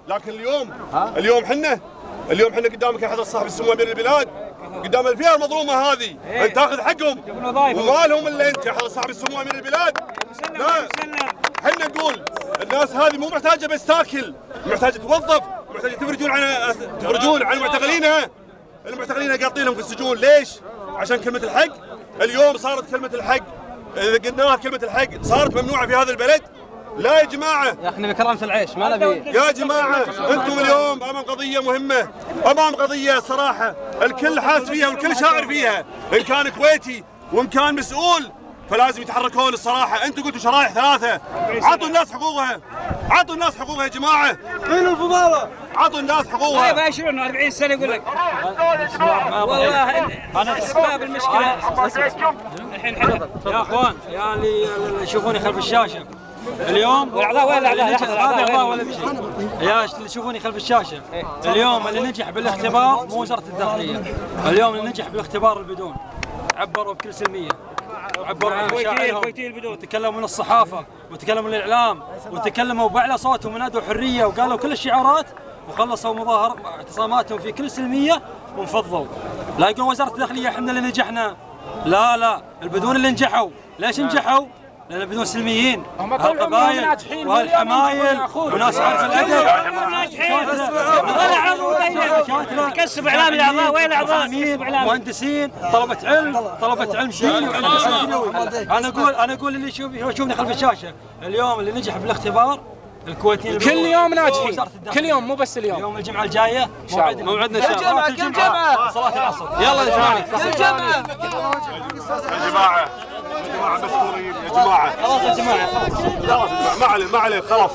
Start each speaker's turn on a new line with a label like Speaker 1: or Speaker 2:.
Speaker 1: لكن اليوم حنا قدامك يا حضرة صاحب السمو امير البلاد، قدام الفئه المظلومه هذه انت تاخذ حقهم وما لهم الا انت يا حضرة صاحب السمو امير البلاد. لا حنا نقول الناس هذه مو محتاجه بس تاكل، محتاجه توظف، محتاجه تفرجون عن معتقلينها. المعتقلين قاطينهم في السجون ليش؟ عشان كلمه الحق. اليوم صارت كلمه الحق، اذا قلناها كلمه الحق صارت ممنوعه في هذا البلد. لا يا جماعه،
Speaker 2: يا اخي بكرامه العيش ما نبي.
Speaker 1: يا جماعه انتم اليوم امام قضيه مهمه، امام قضيه صراحه الكل حاس فيها والكل شاعر فيها، ان كان كويتي وان كان مسؤول فلازم يتحركون. الصراحه انتم قلتوا شرائح ثلاثه، عطوا الناس حقوقها، عطوا الناس حقوقها يا جماعه.
Speaker 2: وين الفضاله؟
Speaker 1: عطوا الناس حقوقها.
Speaker 3: ما يشيلون 40 سنه يقول لك والله انا اسباب المشكله. الحين
Speaker 4: يا اخوان يا اللي يشوفوني خلف الشاشه اليوم،
Speaker 3: الاعضاء وين
Speaker 4: الاعضاء ولا بشيء يا اللي يشوفوني خلف الشاشه اليوم، اللي نجح بالاختبار مو وزاره الداخليه، اليوم اللي نجح بالاختبار البدون عبروا بكل سلميه، عبروا عن مشاعرهم وتكلموا من الصحافه وتكلموا من الاعلام وتكلموا باعلى صوتهم ونادوا حريه وقالوا كل الشعارات وخلصوا مظاهر اعتصاماتهم في كل سلميه وانفضوا. لا يقولون وزاره الداخليه احنا اللي نجحنا، لا البدون اللي نجحوا. ليش نجحوا؟ لأن بدون سلميين، هالقبائل وهالحمايل وناس عارف الأدب
Speaker 3: كسب إعلام الأعضاء. وين الأعضاء؟
Speaker 4: مهندسين، طلبة علم شيعي ومهندسين. أنا أقول اللي يشوفني خلف الشاشة اليوم اللي نجح بالاختبار الكويتيين
Speaker 5: كل يوم ناجحين، كل يوم مو بس اليوم.
Speaker 4: يوم الجمعة الجاية موعدنا
Speaker 2: صلاة الجمعة
Speaker 4: صلاة العصر.
Speaker 2: يلا يا جماعة
Speaker 1: يا جماعه مشكورين يا جماعه.
Speaker 4: خلاص يا جماعة
Speaker 1: ما عليه خلاص.